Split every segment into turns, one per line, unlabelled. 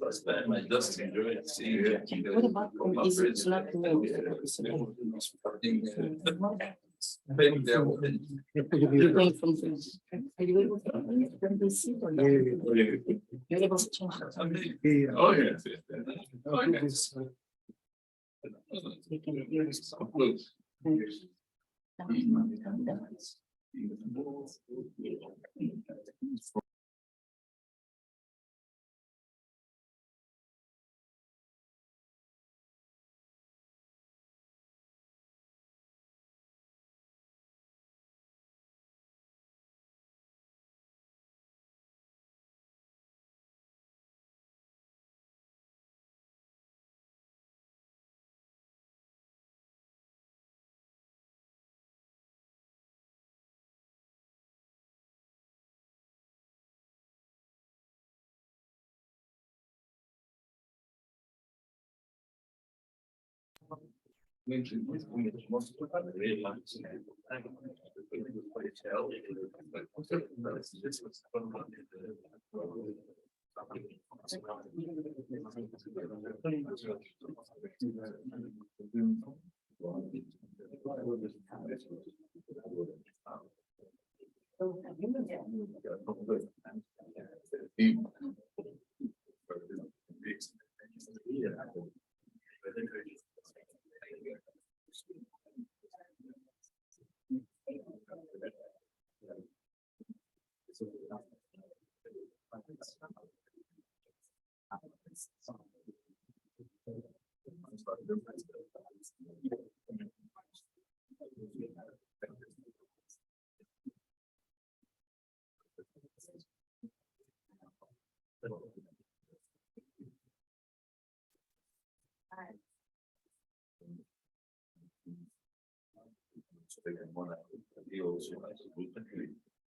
First time I just enjoyed seeing it.
What about is it not
Maybe they're open.
you're going from are you able from the seat or not? You're able to change that.
Oh, yes. Oh, yes.
You can hear it.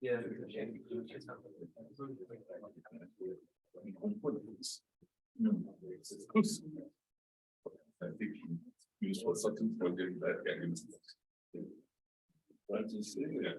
Yeah. I think he used for Sutton for getting that against. What to say? Yeah.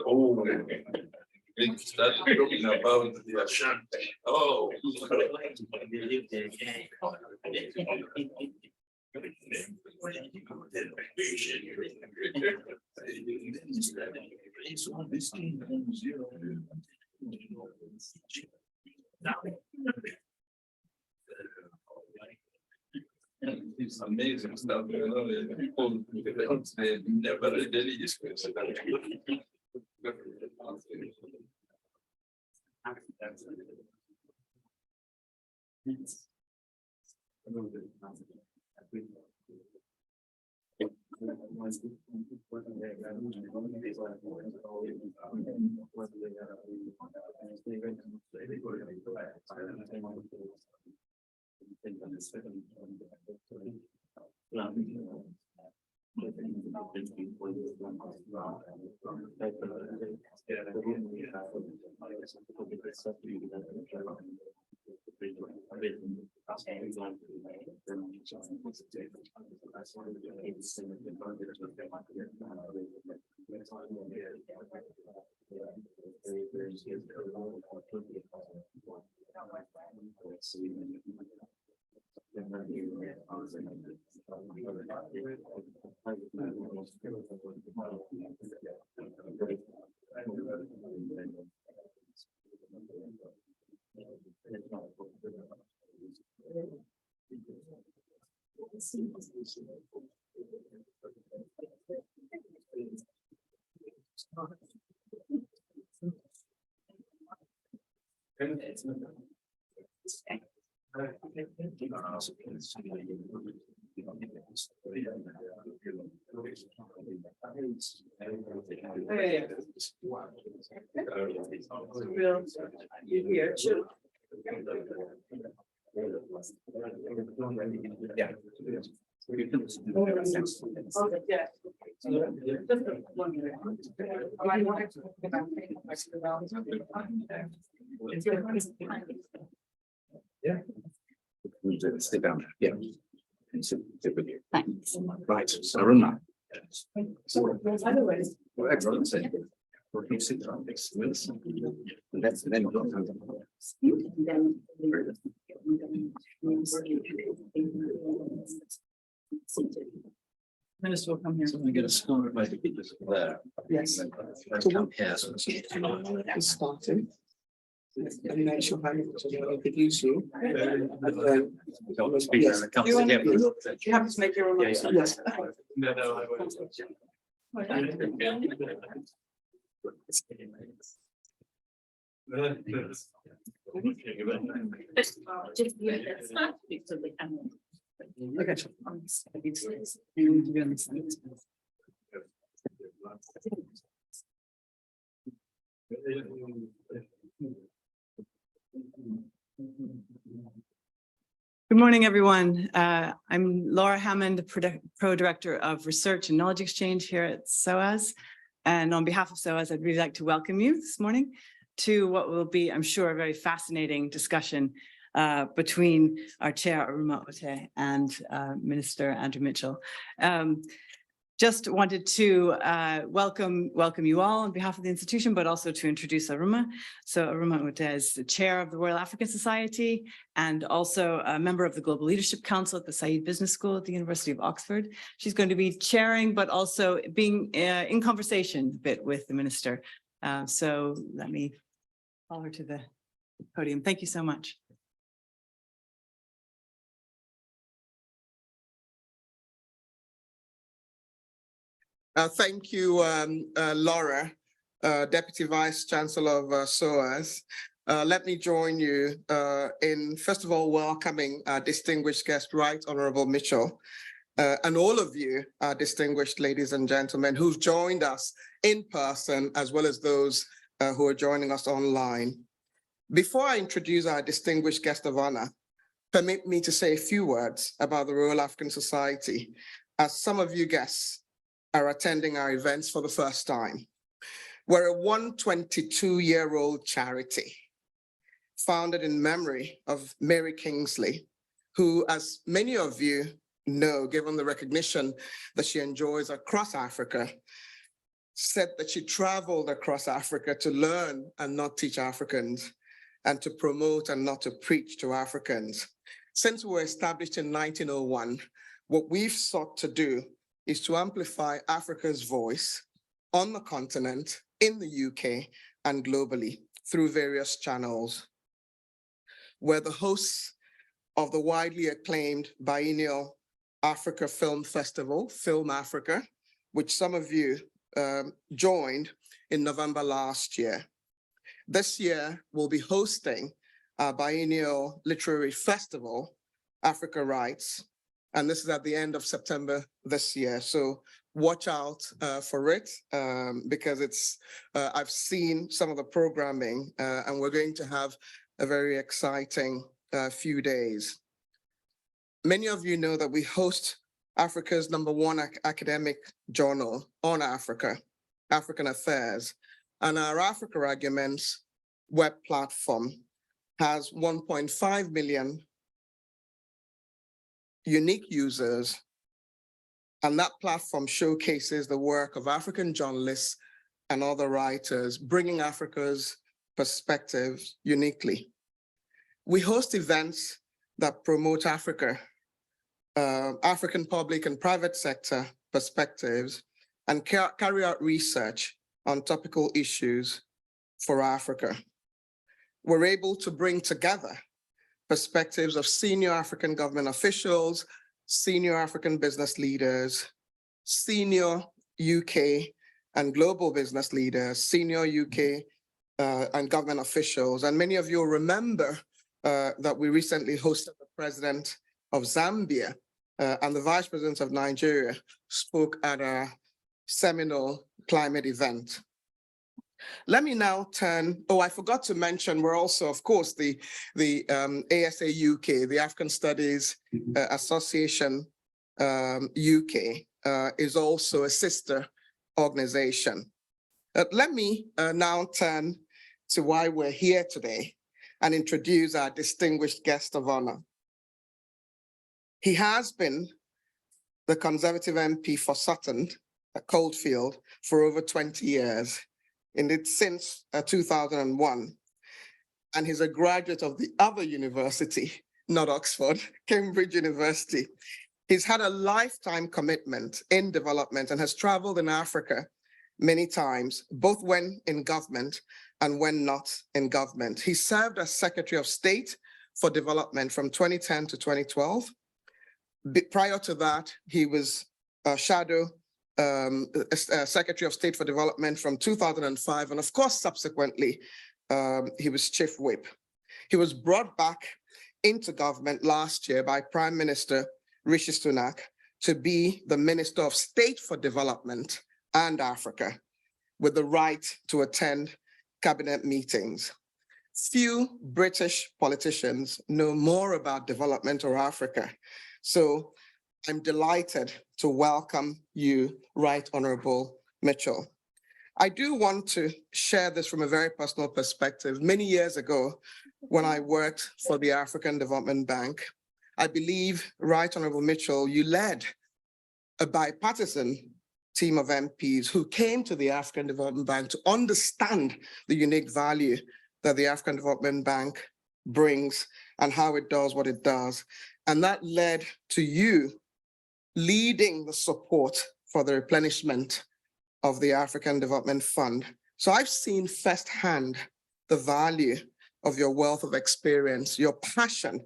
Oh, they started talking about the Ashanti. Oh, it's amazing stuff. People they never really discuss it.
Here, too.
Yeah. Yeah. Sit down. Yeah. And sit with you.
Thanks.
Right, Arunma.
Otherwise.
Well, excellent. You sit down next to us. That's the name of
Minister will come here.
So we get a score by the people there.
Yes.
Come here. So
It's starting. And then she'll have to introduce you.
don't speak when it comes
You
to
want-
him.
You have to make your remarks.
Yeah.
Yes.
No, I won't.
Good morning, everyone. I'm Laura Hammond, Pro-Director of Research and Knowledge Exchange here at SOAS. And on behalf of SOAS, I'd really like to welcome you this morning to what will be, I'm sure, a very fascinating discussion between our chair, Arunma Oteh, and Minister Andrew Mitchell. Just wanted to welcome you all on behalf of the institution, but also to introduce Arunma. So Arunma Oteh is the chair of the Royal African Society and also a member of the Global Leadership Council at the Said Business School at the University of Oxford. She's going to be chairing, but also being in conversation a bit with the minister. So let me call her to the podium. Thank you so much.
Thank you, Laura, Deputy Vice Chancellor of SOAS. Let me join you in, first of all, welcoming our distinguished guest, Right Honorable Mitchell, and all of you, distinguished ladies and gentlemen, who've joined us in person, as well as those who are joining us online. Before I introduce our distinguished guest of honor, permit me to say a few words about the Royal African Society, as some of you guests are attending our events for the first time. We're a 122-year-old charity founded in memory of Mary Kingsley, who, as many of you know, given the recognition that she enjoys across Africa, said that she traveled across Africa to learn and not teach Africans, and to promote and not to preach to Africans. Since we were established in 1901, what we've sought to do is to amplify Africa's voice on the continent, in the UK, and globally through various channels. We're the hosts of the widely acclaimed biennial Africa Film Festival, Film Africa, which some of you joined in November last year. This year, we'll be hosting our biennial literary festival, Africa Writes, and this is at the end of September this year. So watch out for it because it's, I've seen some of the programming and we're going to have a very exciting few days. Many of you know that we host Africa's #1 academic journal on Africa, African Affairs, and our Africa Arguments web platform has 1.5 million unique users, and that platform showcases the work of African journalists and other writers, bringing Africa's perspectives uniquely. We host events that promote Africa, African public and private sector perspectives, and carry out research on topical issues for Africa. We're able to bring together perspectives of senior African government officials, senior African business leaders, senior UK and global business leaders, senior UK and government officials. And many of you remember that we recently hosted the president of Zambia and the Vice President of Nigeria spoke at a seminal climate event. Let me now turn, I forgot to mention, we're also, of course, the ASA UK, the African Studies Association UK is also a sister organization. Let me now turn to why we're here today and introduce our distinguished guest of honor. He has been the Conservative MP for Sutton, Coldfield, for over 20 years, since 2001. And he's a graduate of the other university, not Oxford, Cambridge University. He's had a lifetime commitment in development and has traveled in Africa many times, both when in government and when not in government. He served as Secretary of State for Development from 2010 to 2012. Prior to that, he was Shadow Secretary of State for Development from 2005. And of course, subsequently, he was Chief Whip. He was brought back into government last year by Prime Minister Rishi Sunak to be the Minister of State for Development and Africa, with the right to attend cabinet meetings. Few British politicians know more about development or Africa. So I'm delighted to welcome you, Right Honorable Mitchell. I do want to share this from a very personal perspective. Many years ago, when I worked for the African Development Bank, I believe, Right Honorable Mitchell, you led a bipartisan team of MPs who came to the African Development Bank to understand the unique value that the African Development Bank brings and how it does what it does. And that led to you leading the support for the replenishment of the African Development Fund. So I've seen firsthand the value of your wealth of experience, your passion,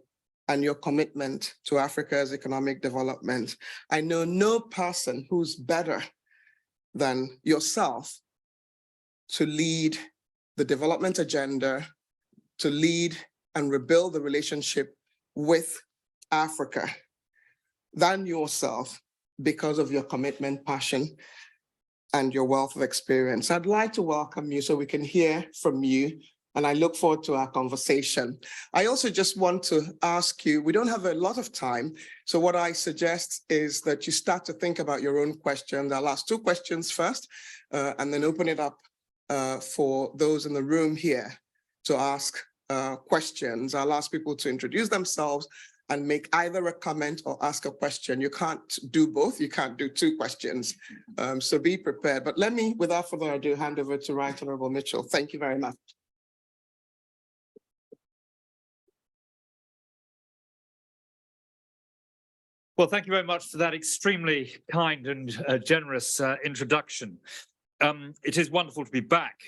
and your commitment to Africa's economic development. I know no person who's better than yourself to lead the development agenda, to lead and rebuild the relationship with Africa than yourself, because of your commitment, passion, and your wealth of experience. I'd like to welcome you so we can hear from you, and I look forward to our conversation. I also just want to ask you, we don't have a lot of time, so what I suggest is that you start to think about your own questions. I'll ask 2 questions first, and then open it up for those in the room here to ask questions. I'll ask people to introduce themselves and make either a comment or ask a question. You can't do both. You can't do 2 questions. So be prepared. But let me, without further ado, hand over to Right Honorable Mitchell. Thank you very much.
Well, thank you very much for that extremely kind and generous introduction. It is wonderful to be back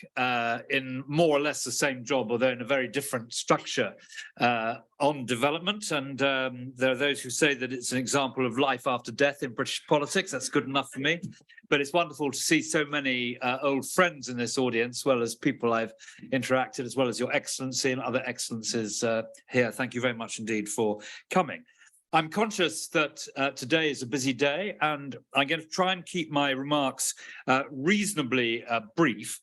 in more or less the same job, although in a very different structure on development. And there are those who say that it's an example of life after death in British politics. That's good enough for me. But it's wonderful to see so many old friends in this audience, as well as people I've interacted, as well as Your Excellency and other excellencies here. Thank you very much indeed for coming. I'm conscious that today is a busy day, and I'm going to try and keep my remarks reasonably brief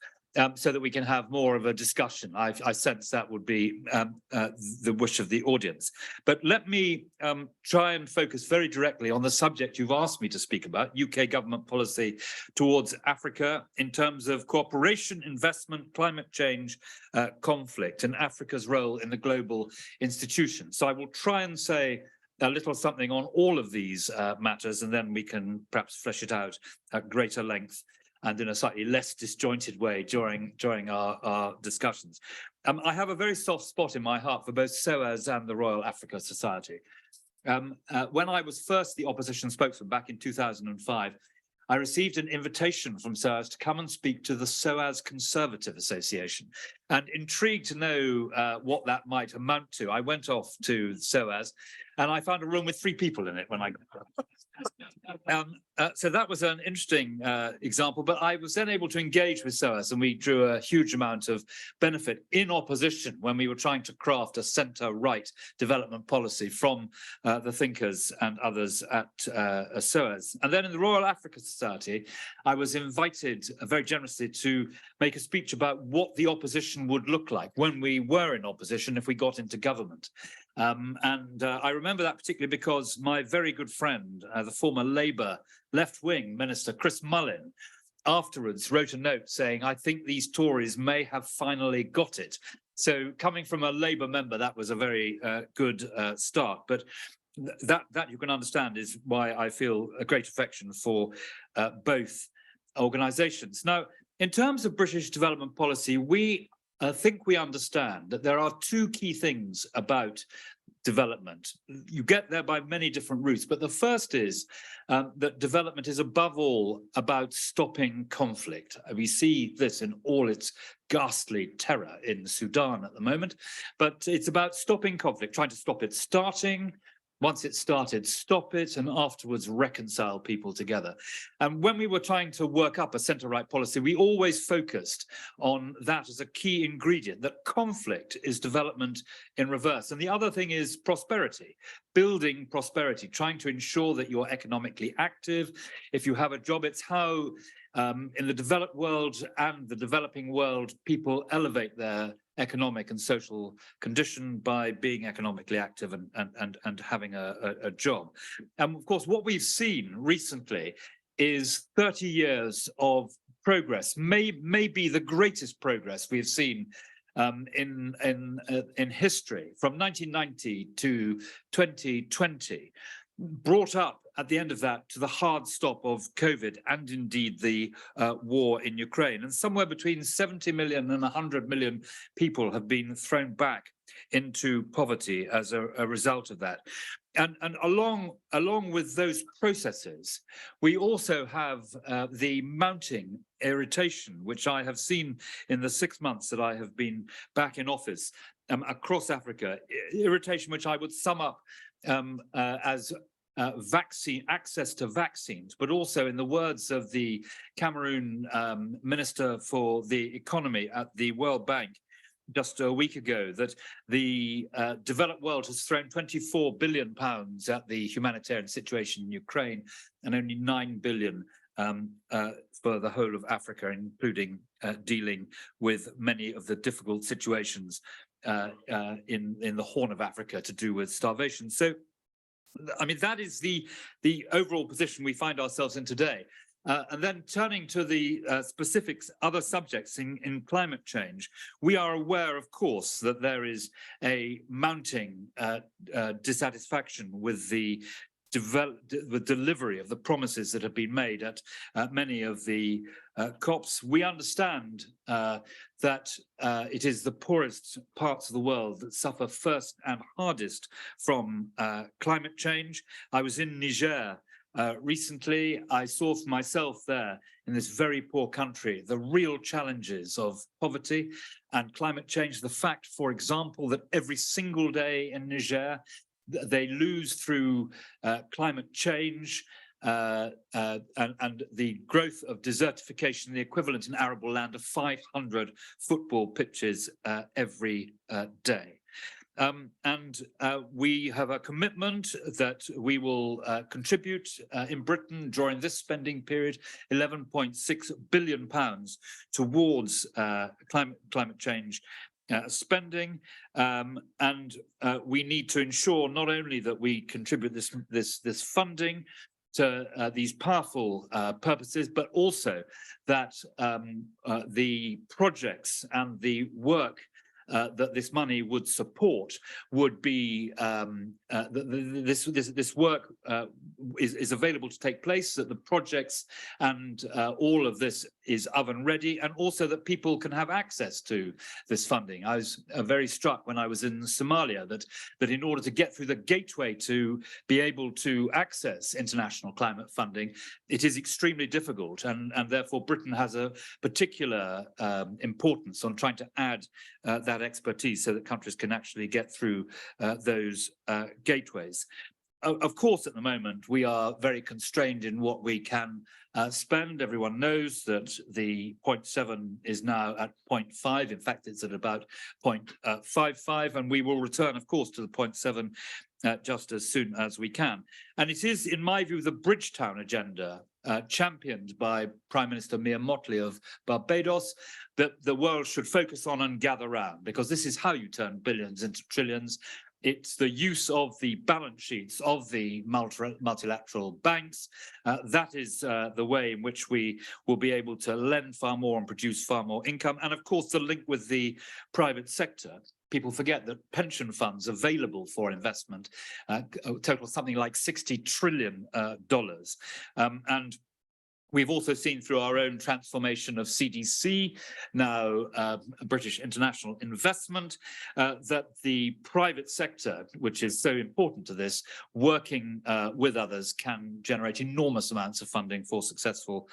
so that we can have more of a discussion. I sense that would be the wish of the audience. But let me try and focus very directly on the subject you've asked me to speak about, UK government policy towards Africa in terms of cooperation, investment, climate change, conflict, and Africa's role in the global institutions. So I will try and say a little something on all of these matters, and then we can perhaps flesh it out at greater length and in a slightly less disjointed way during our discussions. I have a very soft spot in my heart for both SOAS and the Royal Africa Society. When I was first the opposition spokesman back in 2005, I received an invitation from SOAS to come and speak to the SOAS Conservative Association. And intrigued to know what that might amount to, I went off to SOAS and I found a room with 3 people in it when I got there. So that was an interesting example, but I was then able to engage with SOAS, and we drew a huge amount of benefit in opposition when we were trying to craft a centre-right development policy from the thinkers and others at SOAS. And then in the Royal Africa Society, I was invited very generously to make a speech about what the opposition would look like when we were in opposition if we got into government. I remember that particularly because my very good friend, the former Labour left-wing minister, Chris Mullin, afterwards wrote a note saying, I think these Tories may have finally got it. So coming from a Labour member, that was a very good start. But that you can understand is why I feel a great affection for both organisations. Now, in terms of British development policy, we think we understand that there are two key things about development. You get there by many different routes, but the first is that development is above all about stopping conflict. We see this in all its ghastly terror in Sudan at the moment, but it's about stopping conflict, trying to stop it starting. Once it started, stop it, and afterwards reconcile people together. And when we were trying to work up a centre-right policy, we always focused on that as a key ingredient, that conflict is development in reverse. And the other thing is prosperity, building prosperity, trying to ensure that you're economically active. If you have a job, it's how in the developed world and the developing world, people elevate their economic and social condition by being economically active and having a job. And of course, what we've seen recently is 30 years of progress, maybe the greatest progress we've seen in history, from 1990 to 2020, brought up at the end of that to the hard stop of COVID and indeed the war in Ukraine. And somewhere between 70 million and 100 million people have been thrown back into poverty as a result of that. And along with those processes, we also have the mounting irritation, which I have seen in the 6 months that I have been back in office across Africa, irritation which I would sum up as vaccine access to vaccines, but also in the words of the Cameroon Minister for the Economy at the World Bank just a week ago, that the developed world has thrown £24 billion at the humanitarian situation in Ukraine and only 9 billion for the whole of Africa, including dealing with many of the difficult situations in the Horn of Africa to do with starvation. So I mean, that is the overall position we find ourselves in today. And then turning to the specifics, other subjects in climate change, we are aware, of course, that there is a mounting dissatisfaction with the delivery of the promises that have been made at many of the COPs. We understand that it is the poorest parts of the world that suffer first and hardest from climate change. I was in Niger recently. I saw for myself there in this very poor country the real challenges of poverty and climate change. The fact, for example, that every single day in Niger they lose through climate change and the growth of desertification, the equivalent in arable land of 500 football pitches every day. We have a commitment that we will contribute in Britain during this spending period, £11.6 billion towards climate change spending, and we need to ensure not only that we contribute this funding to these powerful purposes, but also that the projects and the work that this money would support would be this work is available to take place, that the projects and all of this is oven ready, and also that people can have access to this funding. I was very struck when I was in Somalia that in order to get through the gateway to be able to access international climate funding, it is extremely difficult, and therefore Britain has a particular importance on trying to add that expertise so that countries can actually get through those gateways. Of course, at the moment, we are very constrained in what we can spend. Everyone knows that the 0.7 is now at 0.5. In fact, it's at about 0.55, and we will return, of course, to the 0.7 just as soon as we can. And it is, in my view, the Bridgetown agenda championed by Prime Minister Mia Mottley of Barbados that the world should focus on and gather round, because this is how you turn billions into trillions. It's the use of the balance sheets of the multilateral banks. That is the way in which we will be able to lend far more and produce far more income. And of course, the link with the private sector. People forget that pension funds available for investment total something like $60 trillion. And we've also seen through our own transformation of CDC, now British International Investment, that the private sector, which is so important to this, working with others can generate enormous amounts of funding for successful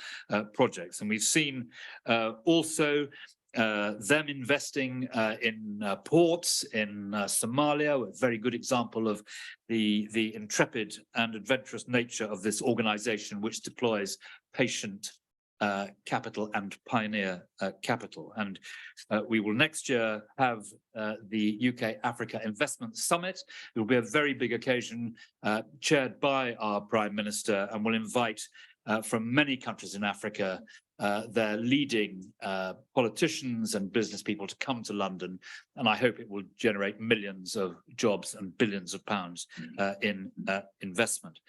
projects. And we've seen also them investing in ports in Somalia, a very good example of the intrepid and adventurous nature of this organization, which deploys patient capital and pioneer capital. And we will next year have the UK Africa Investment Summit. It will be a very big occasion chaired by our Prime Minister, and will invite from many countries in Africa their leading politicians and business people to come to London, and I hope it will generate millions of jobs and billions of pounds in investment.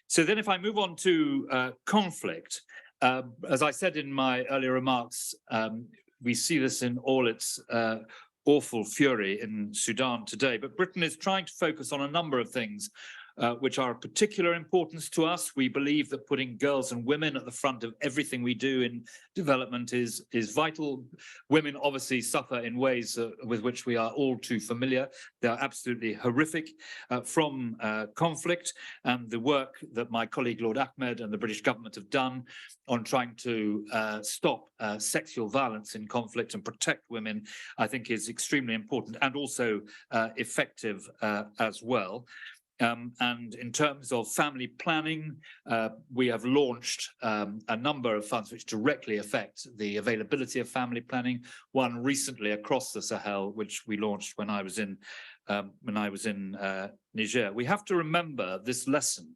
So then if I move on to conflict, as I said in my earlier remarks, we see this in all its awful fury in Sudan today, but Britain is trying to focus on a number of things which are of particular importance to us. We believe that putting girls and women at the front of everything we do in development is vital. Women obviously suffer in ways with which we are all too familiar. They are absolutely horrific from conflict, and the work that my colleague Lord Ahmed and the British government have done on trying to stop sexual violence in conflict and protect women, I think is extremely important and also effective as well. And in terms of family planning, we have launched a number of funds which directly affect the availability of family planning. One recently across the Sahel, which we launched when I was in Niger. We have to remember this lesson,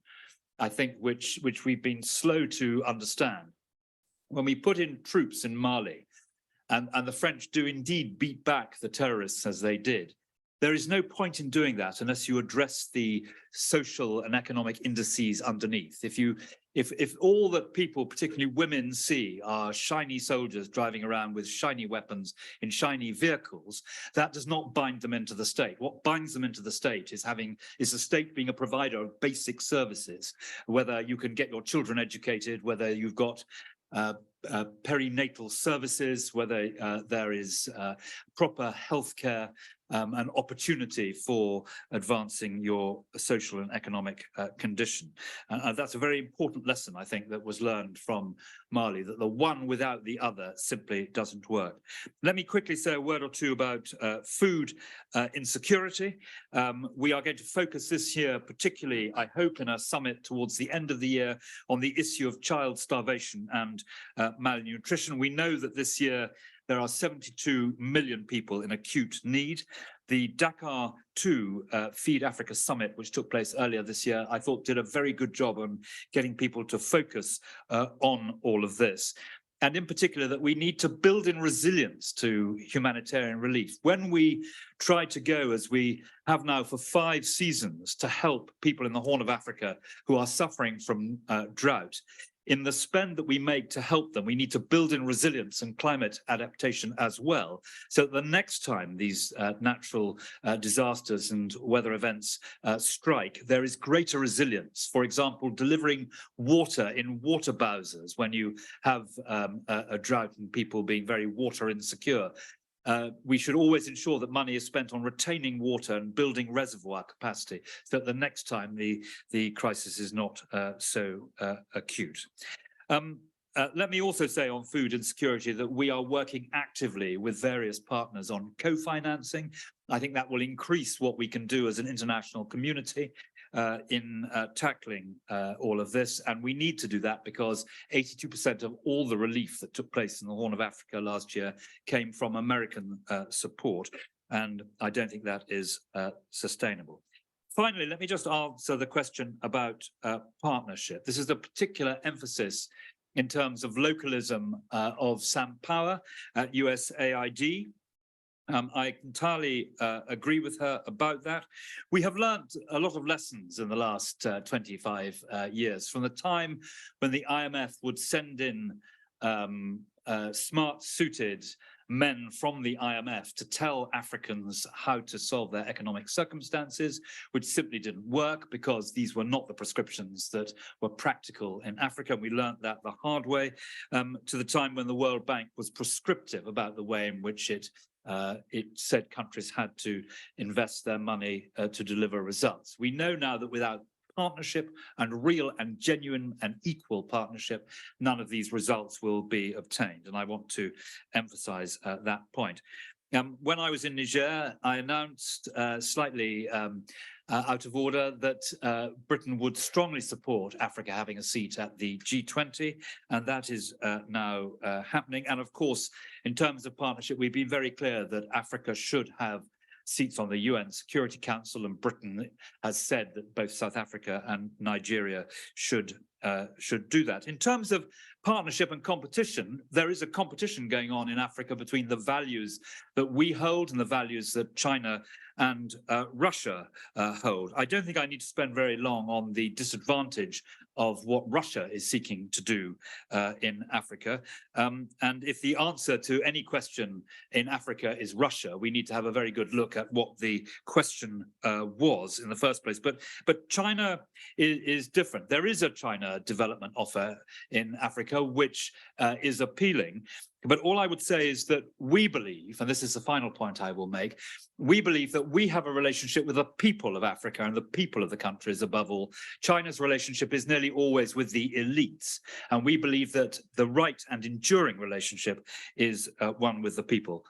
I think, which we've been slow to understand. When we put in troops in Mali, and the French do indeed beat back the terrorists as they did, there is no point in doing that unless you address the social and economic indices underneath. If all that people, particularly women, see are shiny soldiers driving around with shiny weapons in shiny vehicles, that does not bind them into the state. What binds them into the state is the state being a provider of basic services, whether you can get your children educated, whether you've got perinatal services, whether there is proper healthcare, an opportunity for advancing your social and economic condition. That's a very important lesson, I think, that was learned from Mali, that the one without the other simply doesn't work. Let me quickly say a word or two about food insecurity. We are going to focus this year, particularly, I hope, in a summit towards the end of the year on the issue of child starvation and malnutrition. We know that this year there are 72 million people in acute need. The Dakar 2 Feed Africa Summit, which took place earlier this year, I thought did a very good job on getting people to focus on all of this. And in particular, that we need to build in resilience to humanitarian relief. When we try to go, as we have now for 5 seasons, to help people in the Horn of Africa who are suffering from drought, in the spend that we make to help them, we need to build in resilience and climate adaptation as well. So the next time these natural disasters and weather events strike, there is greater resilience. For example, delivering water in water bowsers when you have a drought and people being very water insecure. We should always ensure that money is spent on retaining water and building reservoir capacity so that the next time the crisis is not so acute. Let me also say on food insecurity that we are working actively with various partners on co-financing. I think that will increase what we can do as an international community. in tackling all of this. And we need to do that because 82% of all the relief that took place in the Horn of Africa last year came from American support. And I don't think that is sustainable. Finally, let me just answer the question about partnership. This is a particular emphasis in terms of localism of Sam Power at USAID. I entirely agree with her about that. We have learned a lot of lessons in the last 25 years, from the time when the IMF would send in smart-suited men from the IMF to tell Africans how to solve their economic circumstances, which simply didn't work because these were not the prescriptions that were practical in Africa. We learned that the hard way, to the time when the World Bank was prescriptive about the way in which it said countries had to invest their money to deliver results. We know now that without partnership and real and genuine and equal partnership, none of these results will be obtained. And I want to emphasize that point. When I was in Niger, I announced slightly out of order that Britain would strongly support Africa having a seat at the G20, and that is now happening. And of course, in terms of partnership, we've been very clear that Africa should have seats on the UN Security Council, and Britain has said that both South Africa and Nigeria should do that. In terms of partnership and competition, there is a competition going on in Africa between the values that we hold and the values that China and Russia hold. I don't think I need to spend very long on the disadvantage of what Russia is seeking to do in Africa. And if the answer to any question in Africa is Russia, we need to have a very good look at what the question was in the first place. But China is different. There is a China development offer in Africa, which is appealing. But all I would say is that we believe, and this is the final point I will make, we believe that we have a relationship with the people of Africa and the people of the countries above all. China's relationship is nearly always with the elites. And we believe that the right and enduring relationship is one with the people.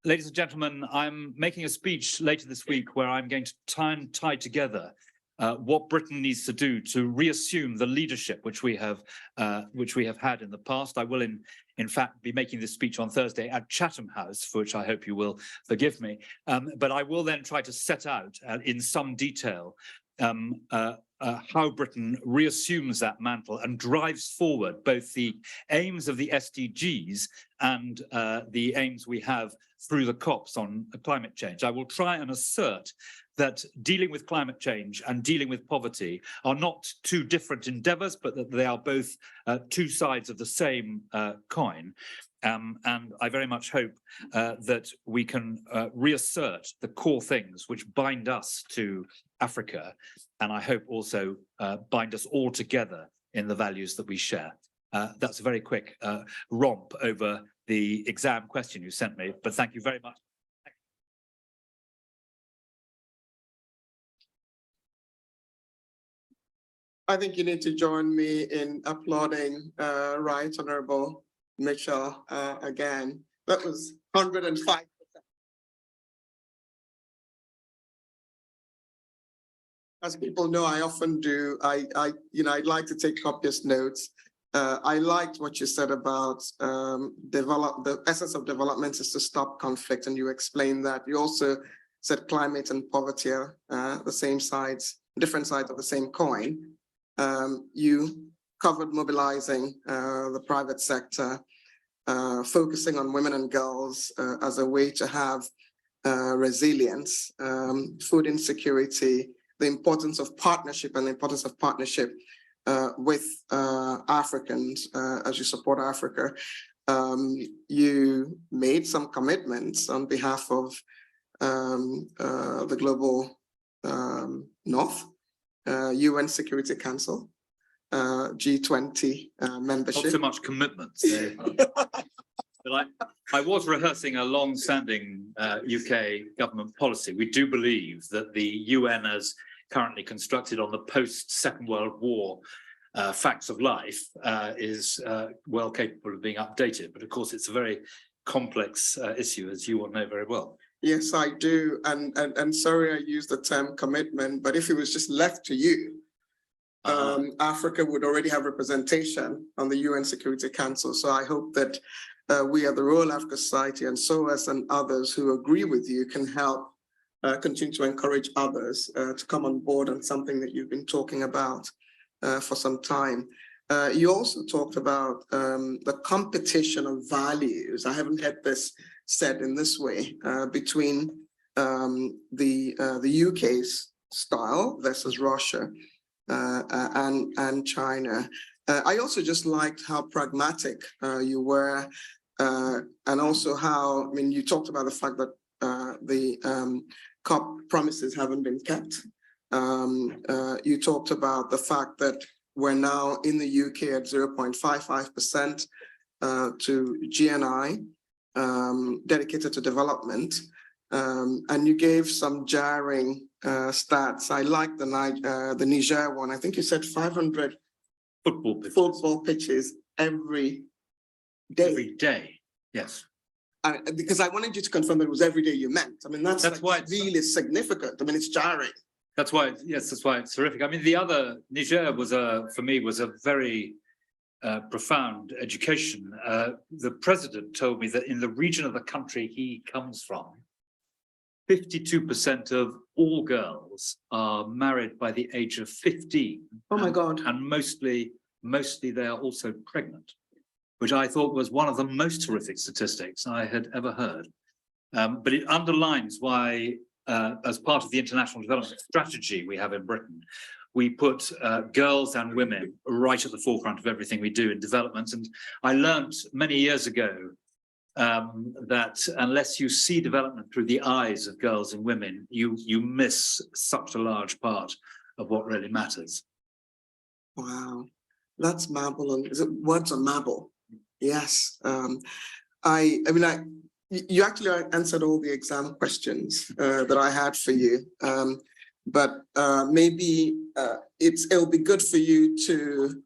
Ladies and gentlemen, I'm making a speech later this week where I'm going to try and tie together what Britain needs to do to reassume the leadership which we have had in the past. I will, in fact, be making this speech on Thursday at Chatham House, for which I hope you will forgive me. But I will then try to set out in some detail how Britain reassumes that mantle and drives forward both the aims of the SDGs and the aims we have through the COPs on climate change. I will try and assert that dealing with climate change and dealing with poverty are not two different endeavors, but that they are both two sides of the same coin. And I very much hope that we can reassert the core things which bind us to Africa, and I hope also bind us all together in the values that we share. That's a very quick romp over the exam question you sent me, but thank you very much.
I think you need to join me in applauding Right Honourable Mitchell again. That was 105%. As people know, I often do. I'd like to take copious notes. I liked what you said about the essence of development is to stop conflict, and you explained that. You also said climate and poverty are the same sides, different sides of the same coin. You covered mobilizing the private sector, focusing on women and girls as a way to have resilience, food insecurity, the importance of partnership and the importance of partnership with Africans as you support Africa. You made some commitments on behalf of the global North, UN Security Council, G20 membership.
Not so much commitments. But I was rehearsing a long-standing UK government policy. We do believe that the UN, as currently constructed on the post-Second World War facts of life, is well capable of being updated. But of course, it's a very complex issue, as you all know very well.
Yes, I do. And sorry, I used the term commitment, but if it was just left to you, Africa would already have representation on the UN Security Council. So I hope that we at the Royal Africa Society and SOAS and others who agree with you can help continue to encourage others to come on board on something that you've been talking about for some time. You also talked about the competition of values. I haven't heard this said in this way between the UK's style versus Russia and China. I also just liked how pragmatic you were, and also how, I mean, you talked about the fact that the COP promises haven't been kept. You talked about the fact that we're now in the UK at 0.55% to GNI dedicated to development. And you gave some jarring stats. I like the Niger one. I think you said 500 football pitches every day.
Every day, yes.
Because I wanted you to confirm that it was every day you meant. I mean, that's like
why it's
really significant. I mean, it's jarring.
That's why, yes, that's why it's terrific. I mean, the other, Niger was for me, was a very profound education. The president told me that in the region of the country he comes from, 52% of all girls are married by the age of 15.
Oh my God.
And mostly they are also pregnant, which I thought was one of the most horrific statistics I had ever heard. But it underlines why, as part of the international development strategy we have in Britain, we put girls and women right at the forefront of everything we do in development. And I learned many years ago that unless you see development through the eyes of girls and women, you miss such a large part of what really matters.
Wow, that's marble. And is it words on marble? Yes. You actually answered all the exam questions that I had for you. But maybe it'll be good for you to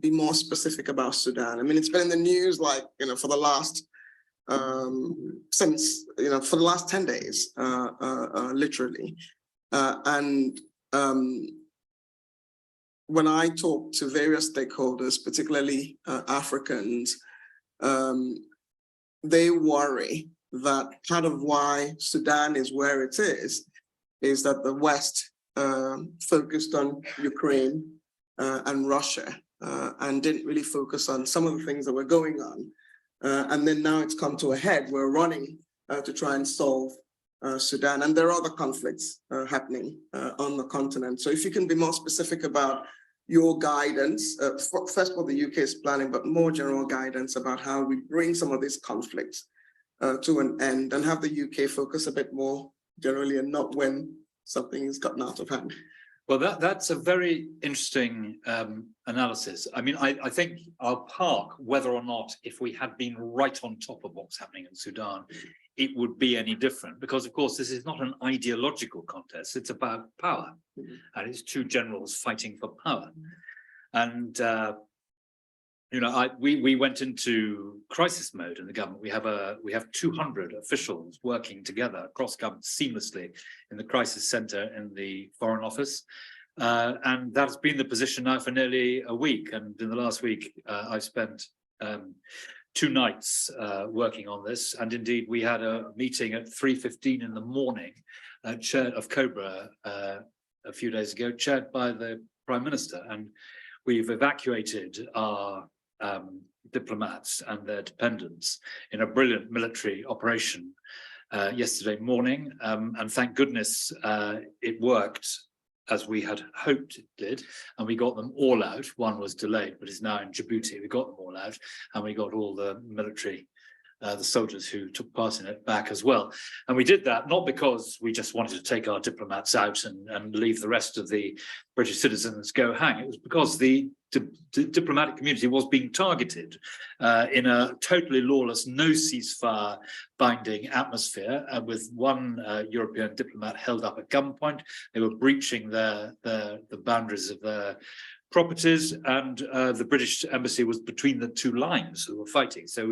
be more specific about Sudan. I mean, it's been in the news, like, for the last, since, for the last 10 days, literally. When I talk to various stakeholders, particularly Africans, they worry that part of why Sudan is where it is that the West focused on Ukraine and Russia and didn't really focus on some of the things that were going on. And then now it's come to a head. We're running to try and solve Sudan. And there are other conflicts happening on the continent. So if you can be more specific about your guidance, first of all, the UK is planning, but more general guidance about how we bring some of these conflicts to an end and have the UK focus a bit more generally and not when something is gotten out of hand.
Well, that's a very interesting analysis. I mean, I think I'll park whether or not if we had been right on top of what's happening in Sudan, it would be any different. Because, of course, this is not an ideological contest. It's about power. And it's two generals fighting for power. And, we went into crisis mode in the government. We have 200 officials working together across government seamlessly in the crisis center in the Foreign Office. And that's been the position now for nearly a week. And in the last week, I've spent 2 nights working on this. And indeed, we had a meeting at 3:15 in the morning, chaired of Cobra a few days ago, chaired by the Prime Minister. And we've evacuated our diplomats and their dependents in a brilliant military operation yesterday morning. And thank goodness it worked as we had hoped it did, and we got them all out. One was delayed, but is now in Djibouti. We got them all out, and we got all the military, the soldiers who took part in it back as well. And we did that not because we just wanted to take our diplomats out and leave the rest of the British citizens go hang. It was because the diplomatic community was being targeted in a totally lawless, no ceasefire binding atmosphere, with one European diplomat held up at gunpoint. They were breaching the boundaries of their properties, and the British embassy was between the two lines who were fighting. So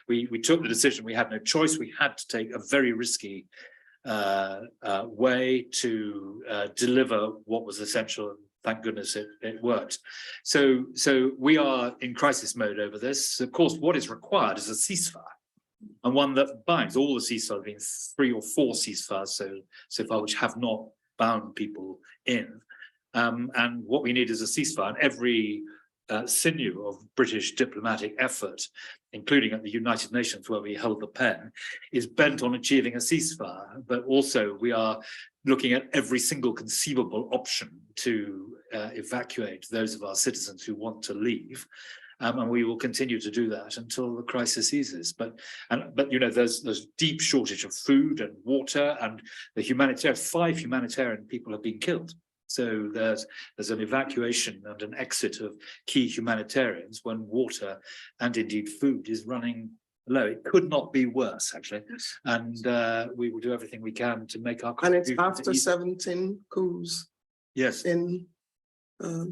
we took the decision. We had no choice. We had to take a very risky way to deliver what was essential. Thank goodness it worked. So we are in crisis mode over this. Of course, what is required is a ceasefire, and one that binds. All the ceasefires have been 3 or 4 ceasefires so far, which have not bound people in. And what we need is a ceasefire. And every sinew of British diplomatic effort, including at the United Nations where we held the pen, is bent on achieving a ceasefire. But also we are looking at every single conceivable option to evacuate those of our citizens who want to leave. And we will continue to do that until the crisis eases. But you know, there's deep shortage of food and water, and the 5 humanitarian people have been killed. So there's an evacuation and an exit of key humanitarians when water and indeed food is running low. It could not be worse, actually. And we will do everything we can to make our contribution.
And it's after 17 coups in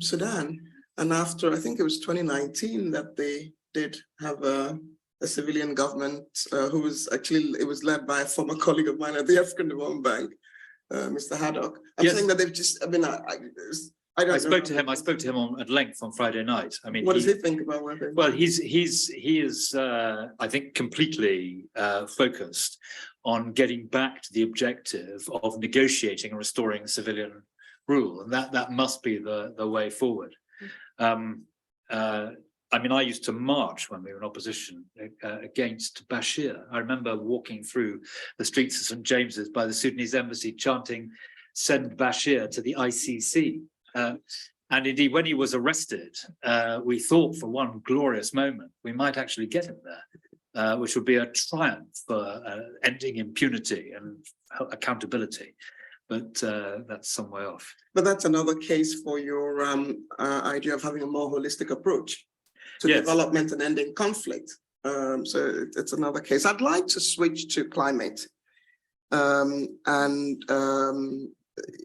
Sudan. And after, I think it was 2019 that they did have a civilian government who was actually, it was led by a former colleague of mine at the African Development Bank, Mr. Haddock. I'm saying that they've just, I mean, I don't know.
I spoke to him at length on Friday night. I mean,
what does he think about what they?
Well, he is I think completely focused on getting back to the objective of negotiating and restoring civilian rule, and that must be the way forward. I mean, I used to march when we were in opposition against Bashir. I remember walking through the streets of St. James's by the Sudanese embassy chanting, "Send Bashir to the ICC." And indeed, when he was arrested, we thought for one glorious moment we might actually get him there, which would be a triumph for ending impunity and accountability. But that's some way off.
But that's another case for your idea of having a more holistic approach to development and ending conflict. So it's another case. I'd like to switch to climate.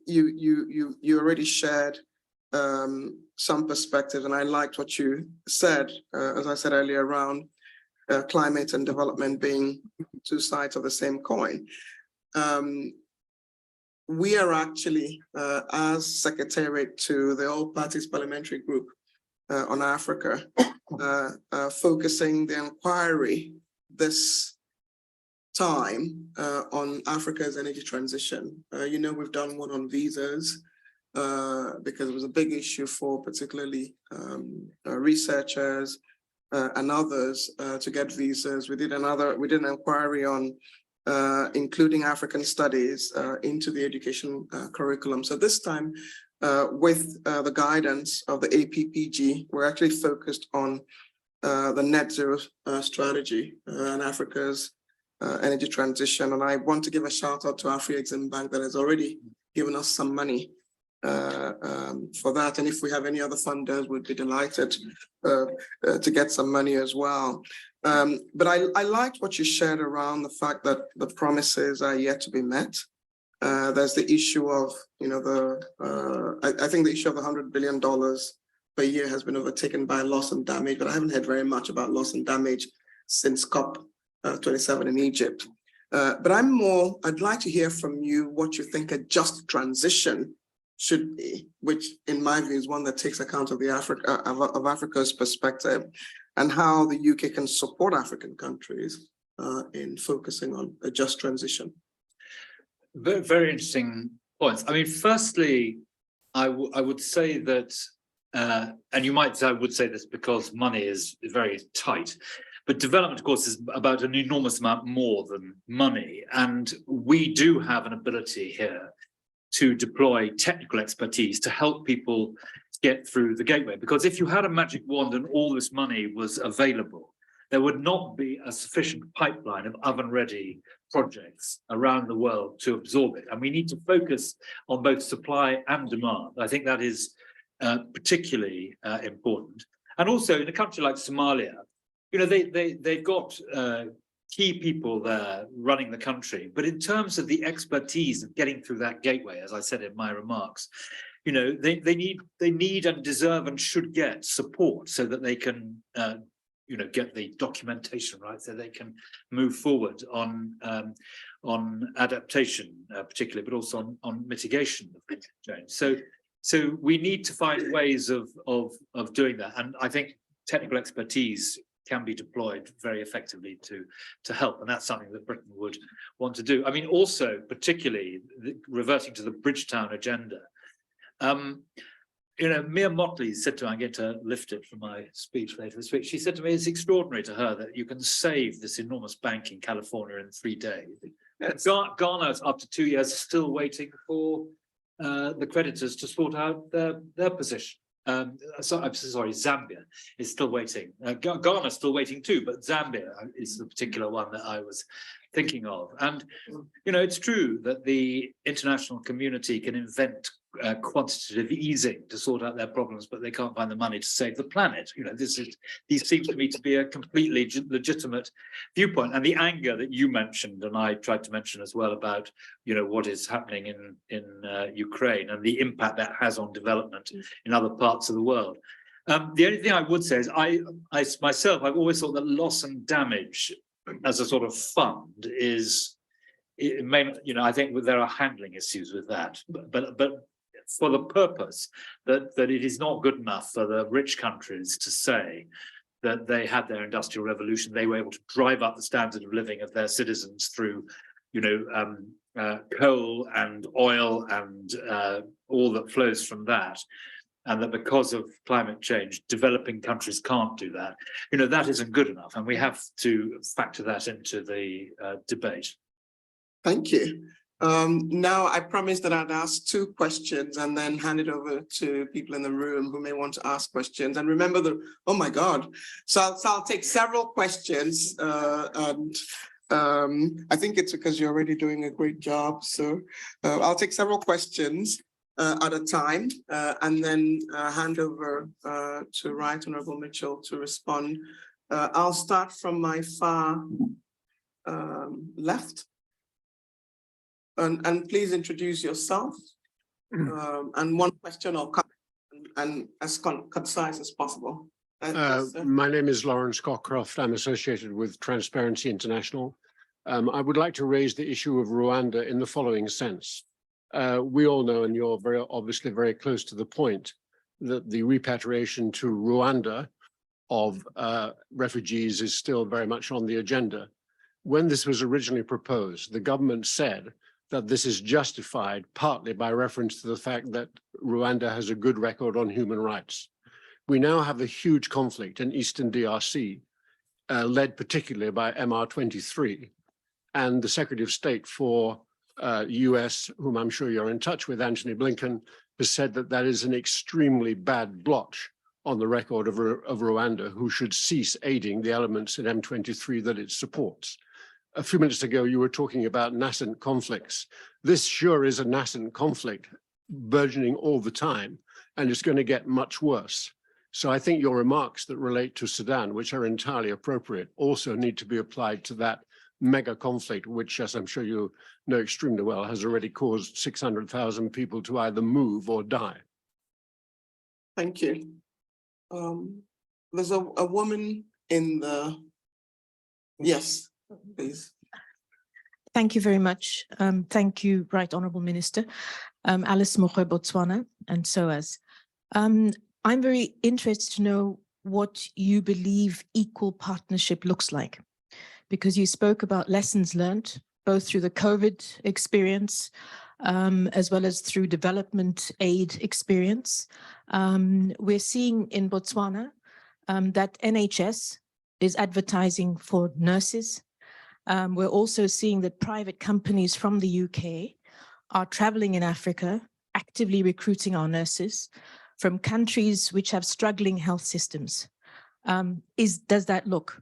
You already shared some perspective, and I liked what you said, as I said earlier, around climate and development being 2 sides of the same coin. We are actually, as Secretariat to the All Parties Parliamentary Group on Africa, focusing the inquiry this time on Africa's energy transition. You know, we've done one on visas because it was a big issue for particularly researchers and others to get visas. We did an inquiry on including African studies into the education curriculum. So this time, with the guidance of the APPG, we're actually focused on the net zero strategy and Africa's energy transition. And I want to give a shout out to Afrexim Bank that has already given us some money for that. And if we have any other funders, we'd be delighted to get some money as well. But I liked what you shared around the fact that the promises are yet to be met. There's the issue of, you know, I think the issue of the $100 billion per year has been overtaken by loss and damage, but I haven't heard very much about loss and damage since COP27 in Egypt. But I'd like to hear from you what you think a just transition should be, which in my view is one that takes account of Africa's perspective, and how the UK can support African countries in focusing on a just transition.
Very, very interesting points. I mean, firstly, I would say that, and you might say I would say this because money is very tight, but development, of course, is about an enormous amount more than money. And we do have an ability here to deploy technical expertise to help people get through the gateway. Because if you had a magic wand and all this money was available, there would not be a sufficient pipeline of oven-ready projects around the world to absorb it. And we need to focus on both supply and demand. I think that is particularly important. And also in a country like Somalia, you know, they've got key people there running the country, but in terms of the expertise of getting through that gateway, as I said in my remarks, they need and deserve and should get support so that they can get the documentation right, so they can move forward on adaptation, particularly, but also on mitigation of climate change. So we need to find ways of doing that, and I think technical expertise can be deployed very effectively to help, and that's something that Britain would want to do. I mean, also particularly reverting to the Bridgetown agenda. Mia Motley said to me, I'm going to lift it from my speech later this week. She said to me, it's extraordinary to her that you can save this enormous bank in California in 3 days. Yes. Ghana, after 2 years, still waiting for the creditors to sort out their position. I'm sorry, Zambia is still waiting. Ghana is still waiting too, but Zambia is the particular one that I was thinking of. And, it's true that the international community can invent quantitative easing to sort out their problems, but they can't find the money to save the planet. These seem to me to be a completely legitimate viewpoint. And the anger that you mentioned, and I tried to mention as well about, what is happening in Ukraine and the impact that has on development in other parts of the world. The only thing I would say is I myself, I've always thought that loss and damage as a sort of fund I think there are handling issues with that, but for the purpose that it is not good enough for the rich countries to say that they had their industrial revolution, they were able to drive up the standard of living of their citizens through, coal and oil and all that flows from that. And that because of climate change, developing countries can't do that. That isn't good enough. And we have to factor that into the debate.
Thank you. Now, I promised that I'd ask 2 questions and then hand it over to people in the room who may want to ask questions. And remember oh my God. So I'll take several questions. And I think it's because you're already doing a great job. So I'll take several questions at a time, and then hand over to Right Honourable Mitchell to respond. I'll start from my far left. And please introduce yourself, and 1 question or comment, and as concise as possible.
My name is Lawrence Cockcroft. I'm associated with Transparency International. I would like to raise the issue of Rwanda in the following sense. We all know, and you're obviously very close to the point, that the repatriation to Rwanda of refugees is still very much on the agenda. When this was originally proposed, the government said that this is justified partly by reference to the fact that Rwanda has a good record on human rights. We now have a huge conflict in Eastern DRC, led particularly by MR23, and the Secretary of State for US, whom I'm sure you're in touch with, Antony Blinken, has said that that is an extremely bad blotch on the record of Rwanda, who should cease aiding the elements in M23 that it supports. A few minutes ago, you were talking about nascent conflicts. This sure is a nascent conflict, burgeoning all the time, and it's going to get much worse. So I think your remarks that relate to Sudan, which are entirely appropriate, also need to be applied to that mega conflict, which, as I'm sure you know extremely well, has already caused 600,000 people to either move or die.
Thank you. There's a woman in the... Yes, please.
Thank you very much. Thank you, Right Honourable Minister. Alice Moche, Botswana, and SOAS. I'm very interested to know what you believe equal partnership looks like, because you spoke about lessons learned, both through the COVID experience, as well as through development aid experience. We're seeing in Botswana that NHS is advertising for nurses. We're also seeing that private companies from the UK are traveling in Africa, actively recruiting our nurses from countries which have struggling health systems. Does that look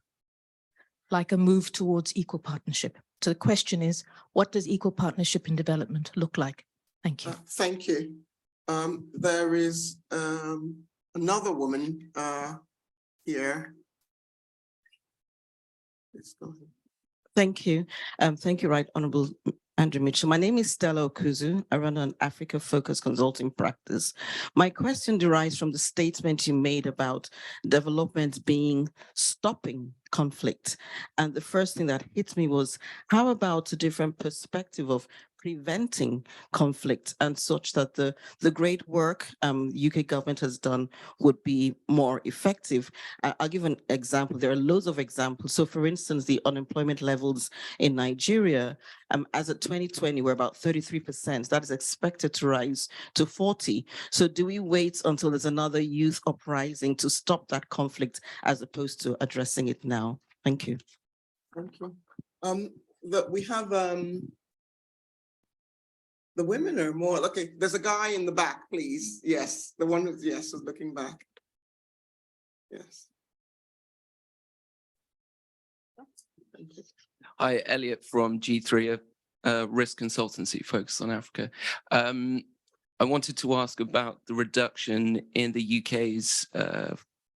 like a move towards equal partnership? So the question is, what does equal partnership in development look like? Thank you.
Thank you. There is another woman here. Let's go ahead.
Thank you. Thank you, Right Honourable Andrew Mitchell. My name is Stella Okuzu. I run an Africa-focused consulting practice. My question derives from the statement you made about development being stopping conflict. And the first thing that hit me was, how about a different perspective of preventing conflict and such that the great work UK government has done would be more effective? I'll give an example. There are loads of examples. So for instance, the unemployment levels in Nigeria, as of 2020, we're about 33%. That is expected to rise to 40. So do we wait until there's another youth uprising to stop that conflict as opposed to addressing it now? Thank you.
Thank you. We have the women are more, okay, there's a guy in the back, please. Yes, the one who's, yes, is looking back. Yes. Thank you.
Hi, Elliot from G3, a risk consultancy focused on Africa. I wanted to ask about the reduction in the UK's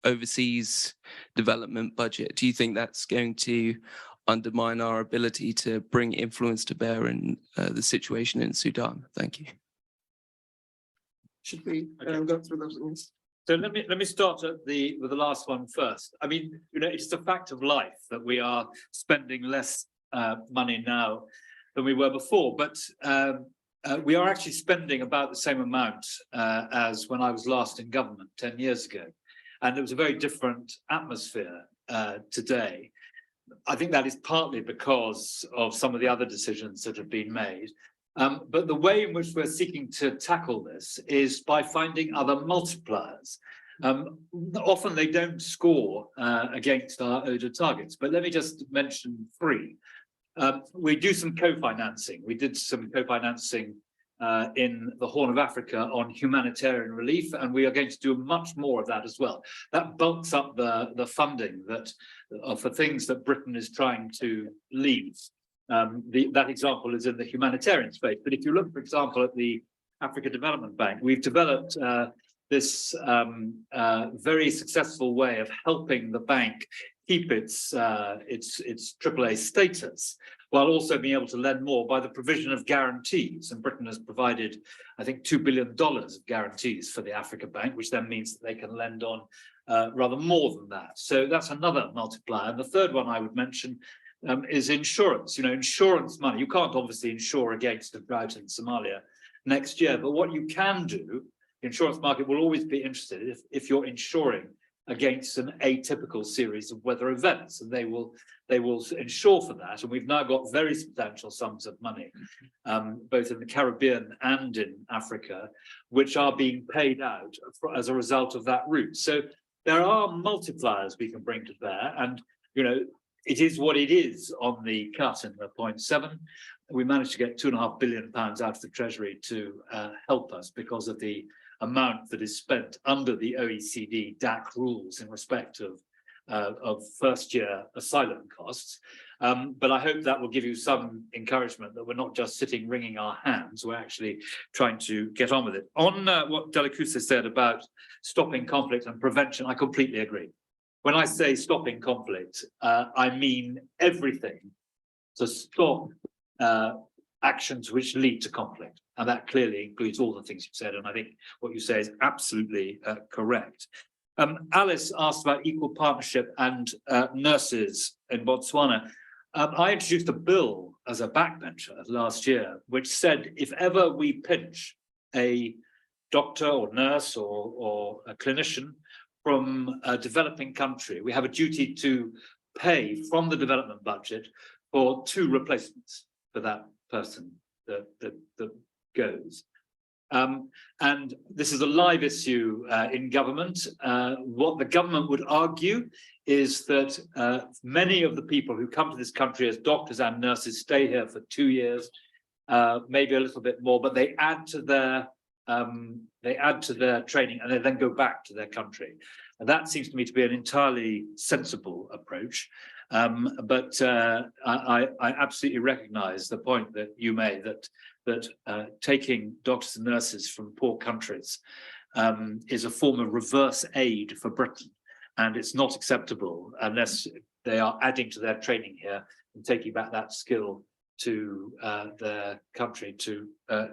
overseas development budget. Do you think that's going to undermine our ability to bring influence to bear in the situation in Sudan? Thank you.
Should we go through those things?
So let me start with the last one first. I mean, it's a fact of life that we are spending less money now than we were before, but we are actually spending about the same amount as when I was last in government 10 years ago. And it was a very different atmosphere today. I think that is partly because of some of the other decisions that have been made. But the way in which we're seeking to tackle this is by finding other multipliers. Often they don't score against our ODA targets, but let me just mention three. We do some co-financing. We did some co-financing in the Horn of Africa on humanitarian relief, and we are going to do much more of that as well. That bulks up the funding that for things that Britain is trying to leave. That example is in the humanitarian space. But if you look, for example, at the Africa Development Bank, we've developed this very successful way of helping the bank keep its AAA status, while also being able to lend more by the provision of guarantees. And Britain has provided, I think, $2 billion of guarantees for the Africa Bank, which then means that they can lend on rather more than that. So that's another multiplier. And the third one I would mention is insurance. Insurance money. You can't obviously insure against a drought in Somalia next year, but what you can do, the insurance market will always be interested if you're insuring against an atypical series of weather events, and they will insure for that. And we've now got very substantial sums of money, both in the Caribbean and in Africa, which are being paid out as a result of that route. So there are multipliers we can bring to bear, and it is what it is on the cut in the 0.7. We managed to get £2.5 billion out of the Treasury to help us because of the amount that is spent under the OECD DAC rules in respect of first-year asylum costs. But I hope that will give you some encouragement that we're not just sitting wringing our hands, we're actually trying to get on with it. On what Dela Kusa said about stopping conflict and prevention, I completely agree. When I say stopping conflict, I mean everything to stop actions which lead to conflict. And that clearly includes all the things you've said. And I think what you say is absolutely correct. Alice asked about equal partnership and nurses in Botswana. I introduced a bill as a backbencher last year, which said if ever we pinch a doctor or nurse or a clinician from a developing country, we have a duty to pay from the development budget for 2 replacements for that person that goes. And this is a live issue in government. What the government would argue is that many of the people who come to this country as doctors and nurses stay here for 2 years, maybe a little bit more, but they add to their training and they then go back to their country. And that seems to me to be an entirely sensible approach. But I absolutely recognise the point that you made that taking doctors and nurses from poor countries is a form of reverse aid for Britain, and it's not acceptable unless they are adding to their training here and taking back that skill to their country to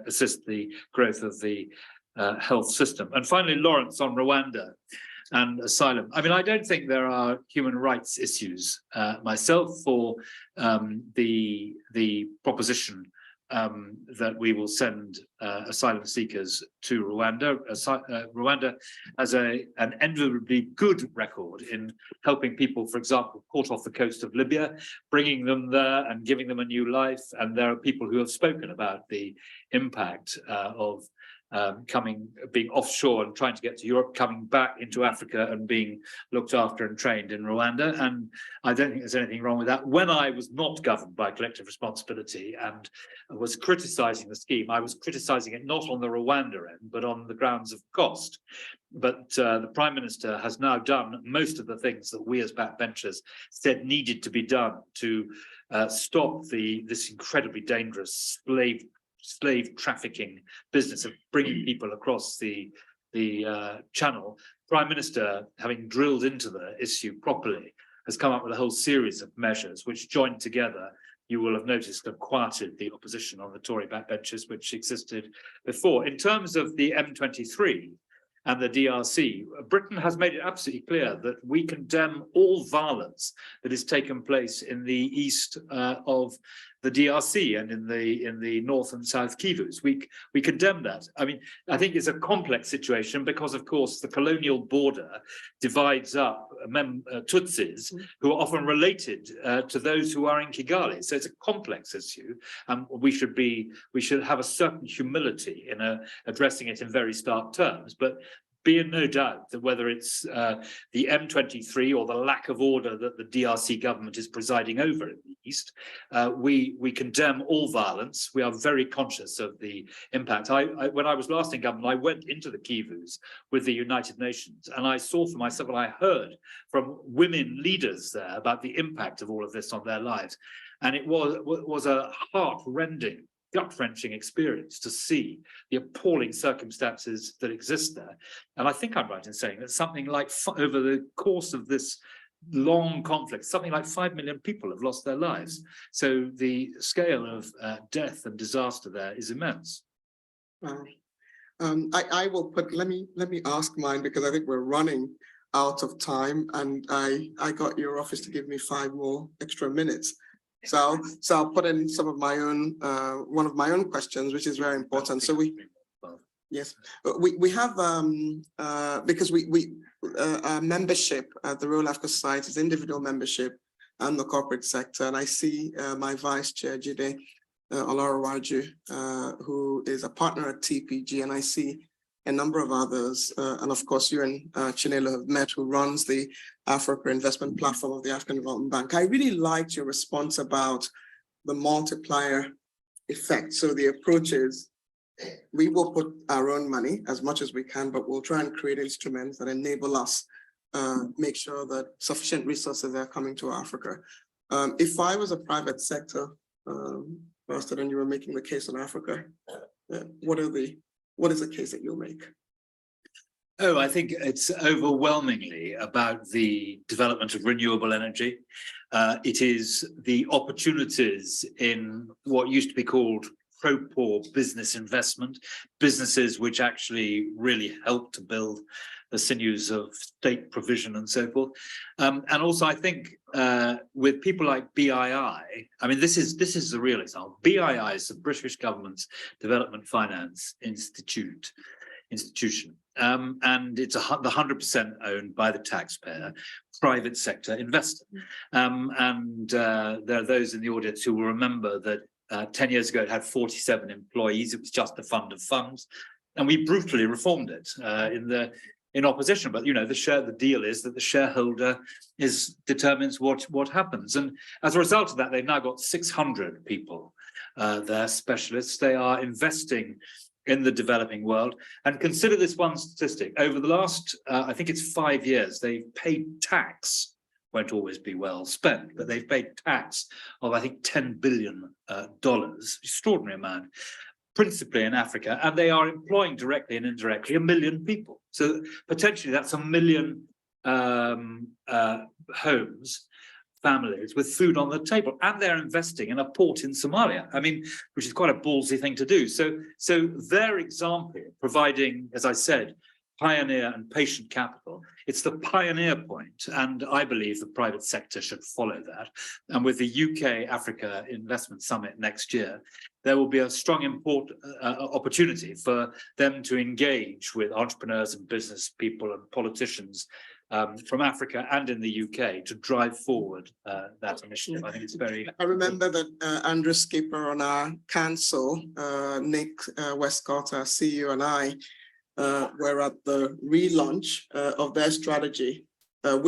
assist the growth of the health system. And finally, Lawrence, on Rwanda and asylum. I mean, I don't think there are human rights issues myself for the proposition that we will send asylum seekers to Rwanda. Rwanda has an enviably good record in helping people, for example, caught off the coast of Libya, bringing them there and giving them a new life. And there are people who have spoken about the impact of being offshore and trying to get to Europe, coming back into Africa and being looked after and trained in Rwanda. And I don't think there's anything wrong with that. When I was not governed by collective responsibility and was criticizing the scheme, I was criticizing it not on the Rwanda end, but on the grounds of cost. But the Prime Minister has now done most of the things that we as backbenchers said needed to be done to stop this incredibly dangerous slave trafficking business of bringing people across the channel. Prime Minister, having drilled into the issue properly, has come up with a whole series of measures which, joined together, you will have noticed, have quieted the opposition on the Tory backbenches which existed before. In terms of the M23 and the DRC, Britain has made it absolutely clear that we condemn all violence that has taken place in the east of the DRC and in the north and south Kivus. We condemn that. I mean, I think it's a complex situation because, of course, the colonial border divides up Tutsis who are often related to those who are in Kigali. So it's a complex issue, and we should have a certain humility in addressing it in very stark terms. But be in no doubt that whether it's the M23 or the lack of order that the DRC government is presiding over in the east, we condemn all violence. We are very conscious of the impact. When I was last in government, I went into the Kivus with the United Nations, and I saw for myself, and I heard from women leaders there about the impact of all of this on their lives. And it was a heart-rending, gut-wrenching experience to see the appalling circumstances that exist there. And I think I'm right in saying that something like, over the course of this long conflict, something like 5 million people have lost their lives. So the scale of death and disaster there is immense.
Wow. I will put, let me ask mine, because I think we're running out of time, and I got your office to give me 5 more extra minutes. So I'll put in some of my own, one of my own questions, which is very important. So we have, because our membership at the Royal Africa Society is individual membership and the corporate sector. And I see my Vice Chair, Jide Olarawaju, who is a partner at TPG, and I see a number of others. And of course, you and Chinelo have met, who runs the Africa Investment Platform of the African Development Bank. I really liked your response about the multiplier effect. So the approach is, we will put our own money as much as we can, but we'll try and create instruments that enable us, make sure that sufficient resources are coming to Africa. If I was a private sector person and you were making the case on Africa, what is the case that you'll make?
Oh, I think it's overwhelmingly about the development of renewable energy. It is the opportunities in what used to be called pro-poor business investment, businesses which actually really help to build the sinews of state provision and so forth. And also, I think with people like BII, I mean, this is the real example. BII is the British government's development finance institution. And it's the 100% owned by the taxpayer, private sector investor. And there are those in the audience who will remember that 10 years ago it had 47 employees. It was just a fund of funds, and we brutally reformed it in opposition. But you know, the deal is that the shareholder determines what happens, and as a result of that, they've now got 600 people. They're specialists. They are investing in the developing world. And consider this one statistic. Over the last, I think it's 5 years, they've paid tax, won't always be well spent, but they've paid tax of, I think, $10 billion, extraordinary amount, principally in Africa, and they are employing directly and indirectly 1 million people. So potentially that's 1 million homes families with food on the table, and they're investing in a port in Somalia. I mean, which is quite a ballsy thing to do. So their example, providing, as I said, pioneer and patient capital, it's the pioneer point, and I believe the private sector should follow that. And with the UK Africa Investment Summit next year, there will be a strong opportunity for them to engage with entrepreneurs and business people and politicians from Africa and in the UK to drive forward that initiative. I think it's very.
I remember that Andrew Skipper on our council, Nick Westcott, our CEO, and I were at the relaunch of their strategy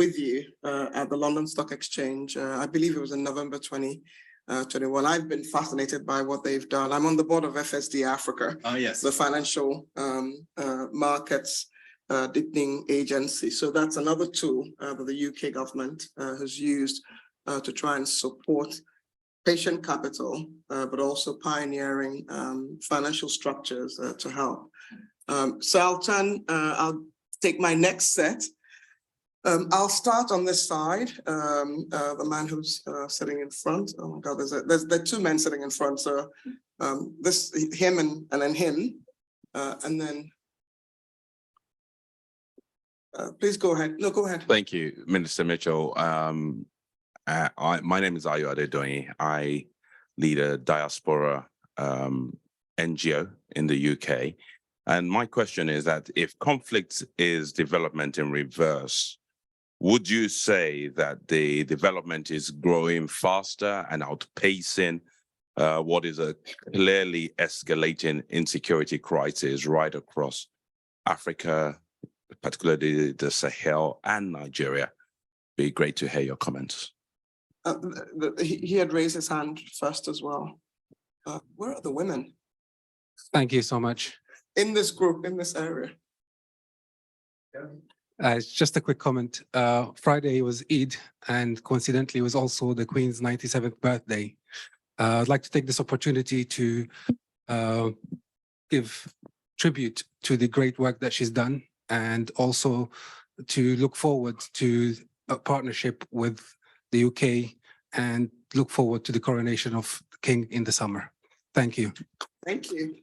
with you at the London Stock Exchange. I believe it was in November 2021. I've been fascinated by what they've done. I'm on the board of FSD Africa,
Yes,
the financial markets deepening agency. So that's another tool that the UK government has used to try and support patient capital, but also pioneering financial structures to help. So I'll take my next set. I'll start on this side. The man who's sitting in front. Oh my God, there are two men sitting in front. So him and then him, and then please go ahead. No, go ahead.
Thank you, Minister Mitchell. My name is Ayo Adedoyin. I lead a diaspora NGO in the UK. And my question is that if conflict is development in reverse, would you say that the development is growing faster and outpacing what is a clearly escalating insecurity crisis right across Africa, particularly the Sahel and Nigeria? Be great to hear your comments.
He had raised his hand first as well. Where are the women?
Thank you so much.
In this group, in this area.
It's just a quick comment. Friday was Eid, and coincidentally, it was also the Queen's 97th birthday. I'd like to take this opportunity to give tribute to the great work that she's done, and also to look forward to a partnership with the UK and look forward to the coronation of the King in the summer. Thank you.
Thank you.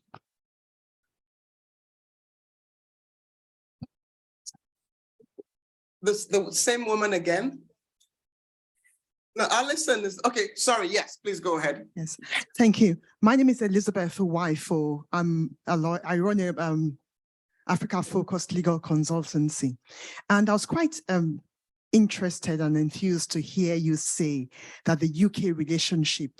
The same woman again? No, Alison is, okay, sorry, yes, please go ahead.
Yes, thank you. My name is Elizabeth Uwaifo. I'm a lawyer. I run a Africa-focused legal consultancy. And I was quite interested and enthused to hear you say that the UK relationship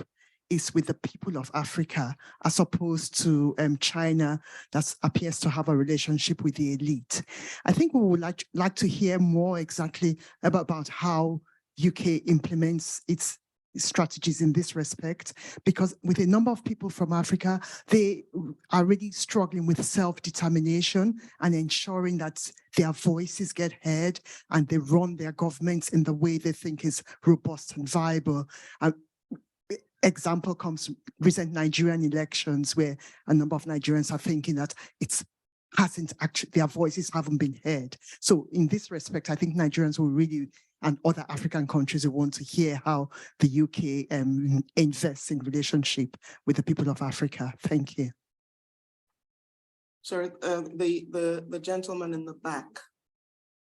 is with the people of Africa, as opposed to China that appears to have a relationship with the elite. I think we would like to hear more exactly about how UK implements its strategies in this respect, because with a number of people from Africa, they are really struggling with self-determination and ensuring that their voices get heard and they run their governments in the way they think is robust and viable. Example comes from recent Nigerian elections, where a number of Nigerians are thinking that their voices haven't been heard. So in this respect, I think Nigerians will really, and other African countries, will want to hear how the UK invests in relationship with the people of Africa. Thank you.
Sorry, the gentleman in the back.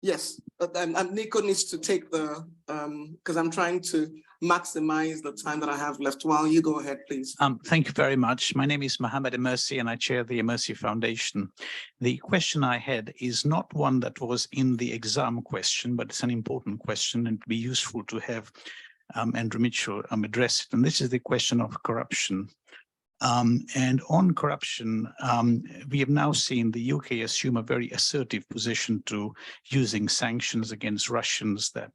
Yes, but Nico needs to take the, because I'm trying to maximize the time that I have left. While you go ahead, please.
Thank you very much. My name is Mohammed Emersi and I chair the Emersi Foundation. The question I had is not one that was in the exam question, but it's an important question and it'd be useful to have Andrew Mitchell address it. And this is the question of corruption. And on corruption, we have now seen the UK assume a very assertive position to using sanctions against Russians that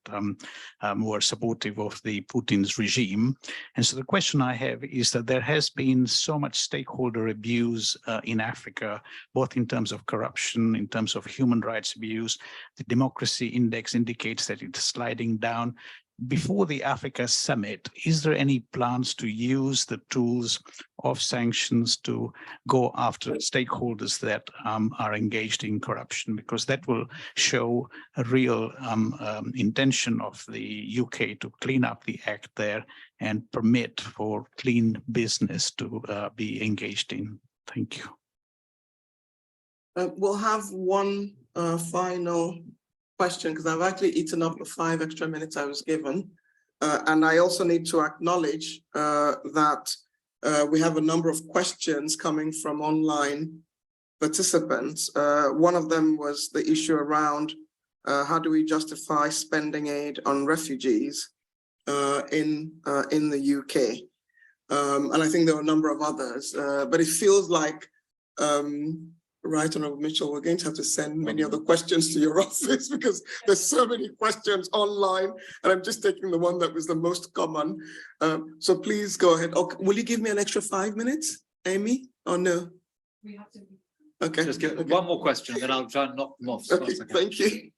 were supportive of the Putin's regime. And so the question I have is that there has been so much stakeholder abuse in Africa, both in terms of corruption, in terms of human rights abuse. The democracy index indicates that it's sliding down. before the Africa Summit, is there any plans to use the tools of sanctions to go after stakeholders that are engaged in corruption? Because that will show a real intention of the UK to clean up the act there and permit for clean business to be engaged in. Thank you.
We'll have one final question, because I've actually eaten up the 5 extra minutes I was given. And I also need to acknowledge that we have a number of questions coming from online participants. One of them was the issue around how do we justify spending aid on refugees in the UK? And I think there are a number of others, but it feels like, Right, Honourable Mitchell, we're going to have to send many other questions to your office because there's so many questions online, and I'm just taking the one that was the most common. So please go ahead. Okay, will you give me an extra 5 minutes, Amy, or no?
We have to.
Okay.
Just get
okay.
one more question, then I'll try and knock them off.
Okay, thank you.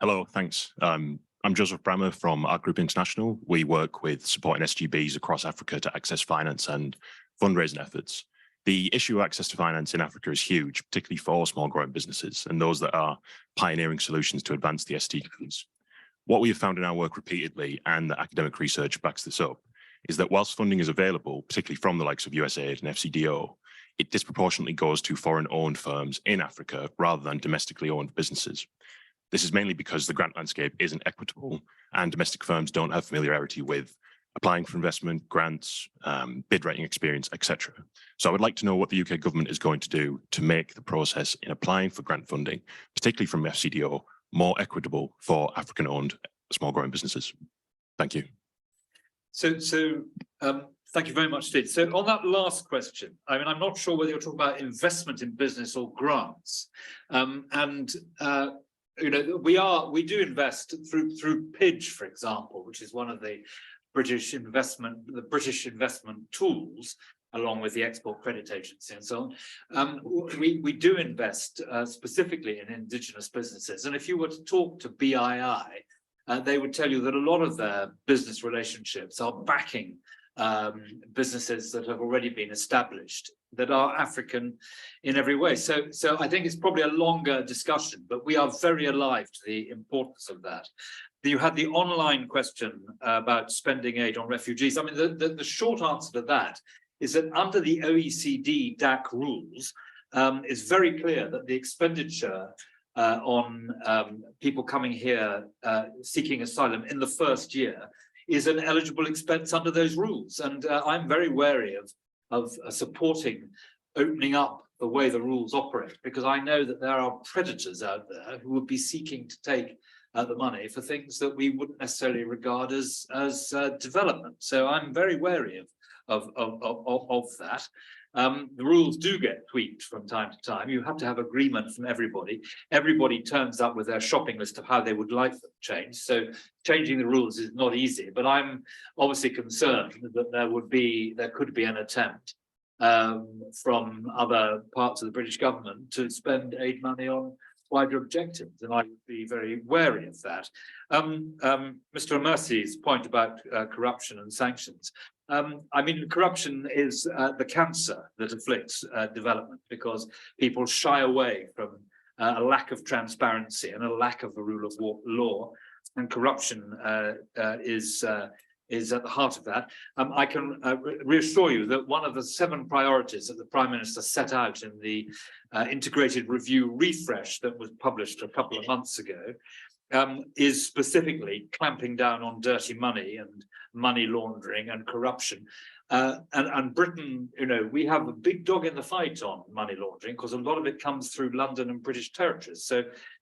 Hello, thanks. I'm Joseph Brammer from Art Group International. We work with supporting SGBs across Africa to access finance and fundraising efforts. The issue of access to finance in Africa is huge, particularly for small growing businesses and those that are pioneering solutions to advance the SDGs. What we have found in our work repeatedly, and the academic research backs this up, is that whilst funding is available, particularly from the likes of USAID and FCDO, it disproportionately goes to foreign-owned firms in Africa rather than domestically owned businesses. This is mainly because the grant landscape isn't equitable and domestic firms don't have familiarity with applying for investment, grants, bid writing experience, etc. So I would like to know what the UK government is going to do to make the process in applying for grant funding, particularly from FCDO, more equitable for African-owned small growing businesses. Thank you.
So thank you very much, Steve. So on that last question, I mean, I'm not sure whether you're talking about investment in business or grants. You know, we do invest through PIDGE, for example, which is one of the British investment tools, along with the Export Credit Agency and so on. We do invest specifically in indigenous businesses. And if you were to talk to BII, they would tell you that a lot of their business relationships are backing businesses that have already been established, that are African in every way. So I think it's probably a longer discussion, but we are very alive to the importance of that. You had the online question about spending aid on refugees. I mean, the short answer to that is that under the OECD DAC rules, it's very clear that the expenditure on people coming here seeking asylum in the first year is an eligible expense under those rules. And I'm very wary of supporting opening up the way the rules operate, because I know that there are predators out there who would be seeking to take the money for things that we wouldn't necessarily regard as development. So I'm very wary of that. The rules do get tweaked from time to time. You have to have agreement from everybody. Everybody turns up with their shopping list of how they would like them changed. So changing the rules is not easy, but I'm obviously concerned that there could be an attempt from other parts of the British government to spend aid money on wider objectives, and I would be very wary of that. Mr. Mercy's point about corruption and sanctions. I mean, corruption is the cancer that afflicts development, because people shy away from a lack of transparency and a lack of the rule of law, and corruption is at the heart of that. I can reassure you that one of the 7 priorities that the Prime Minister set out in the integrated review refresh that was published a couple of months ago is specifically clamping down on dirty money and money laundering and corruption. And Britain, you know, we have a big dog in the fight on money laundering, because a lot of it comes through London and British territories.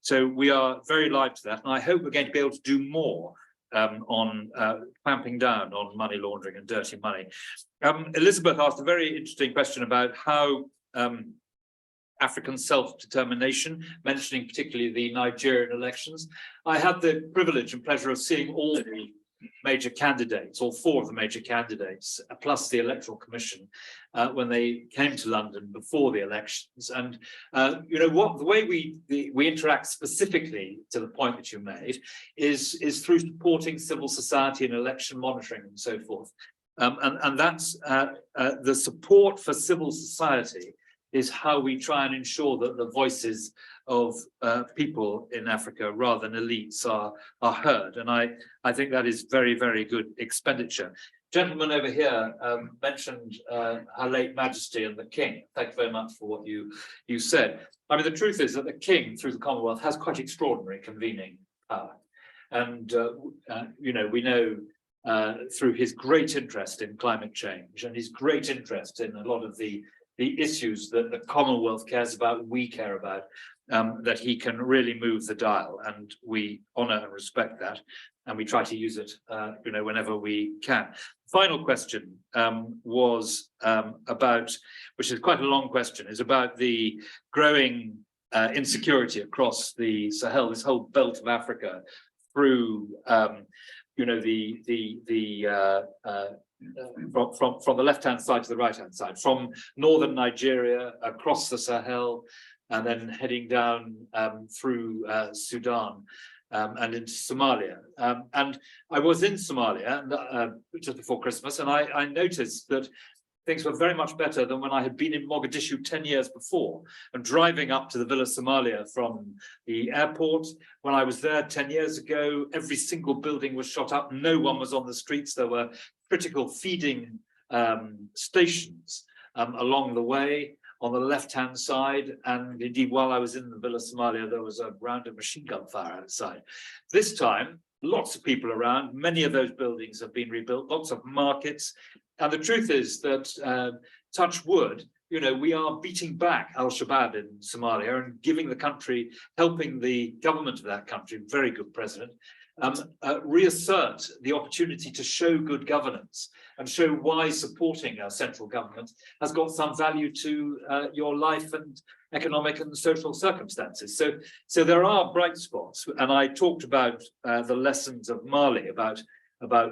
So we are very alive to that, and I hope we're going to be able to do more on clamping down on money laundering and dirty money. Elizabeth asked a very interesting question about how African self-determination, mentioning particularly the Nigerian elections. I had the privilege and pleasure of seeing all the major candidates, or four of the major candidates, plus the Electoral Commission, when they came to London before the elections. And you know what, the way we interact specifically to the point that you made is through supporting civil society and election monitoring and so forth. And that's the support for civil society is how we try and ensure that the voices of people in Africa rather than elites are heard. And I think that is very, very good expenditure. Gentleman over here mentioned Her late Majesty and the King. Thank you very much for what you said. I mean, the truth is that the King, through the Commonwealth, has quite extraordinary convening power. And, you know, we know through his great interest in climate change and his great interest in a lot of the issues that the Commonwealth cares about, we care about, that he can really move the dial, and we honour and respect that, and we try to use it, you know, whenever we can. Final question was about, which is quite a long question, is about the growing insecurity across the Sahel, this whole belt of Africa, through you know, from the left-hand side to the right-hand side, from northern Nigeria across the Sahel, and then heading down through Sudan and into Somalia. And I was in Somalia just before Christmas, and I noticed that things were very much better than when I had been in Mogadishu 10 years before, and driving up to the Villa Somalia from the airport. When I was there 10 years ago, every single building was shot up. No one was on the streets. There were critical feeding stations along the way on the left-hand side. And indeed, while I was in the Villa Somalia, there was a round of machine gun fire outside. This time, lots of people around. Many of those buildings have been rebuilt, lots of markets. And the truth is that, touch wood, you know, we are beating back Al-Shabaab in Somalia and giving the country, helping the government of that country, very good president, reassert the opportunity to show good governance and show why supporting our central government has got some value to your life and economic and social circumstances. So there are bright spots, and I talked about the lessons of Mali, about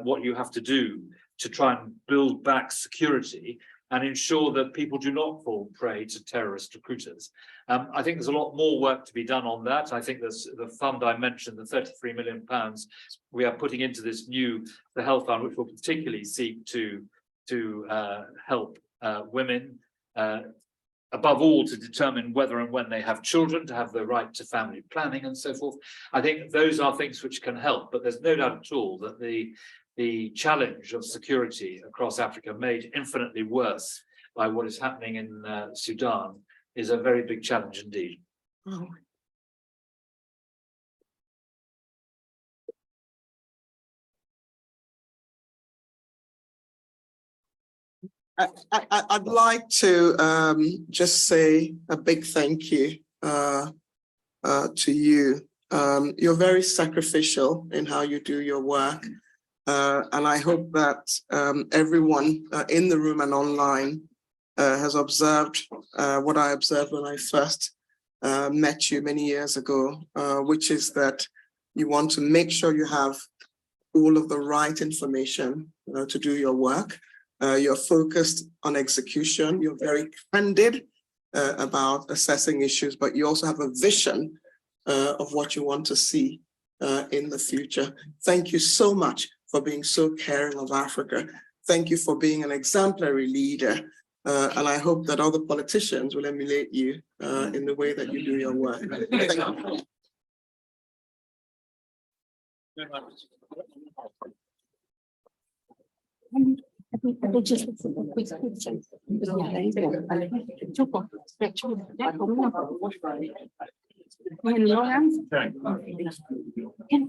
what you have to do to try and build back security and ensure that people do not fall prey to terrorist recruiters. I think there's a lot more work to be done on that. I think there's the fund I mentioned, the £33 million we are putting into this new Sahel Fund, which will particularly seek to help women, above all, to determine whether and when they have children, to have the right to family planning and so forth. I think those are things which can help, but there's no doubt at all that the challenge of security across Africa, made infinitely worse by what is happening in Sudan, is a very big challenge indeed.
Oh. I'd like to just say a big thank you to you. You're very sacrificial in how you do your work. And I hope that everyone in the room and online has observed what I observed when I first met you many years ago, which is that you want to make sure you have all of the right information to do your work. You're focused on execution. You're very candid about assessing issues, but you also have a vision of what you want to see in the future. Thank you so much for being so caring of Africa. Thank you for being an exemplary leader. And I hope that other politicians will emulate you in the way that you do your work. Thank you.
Can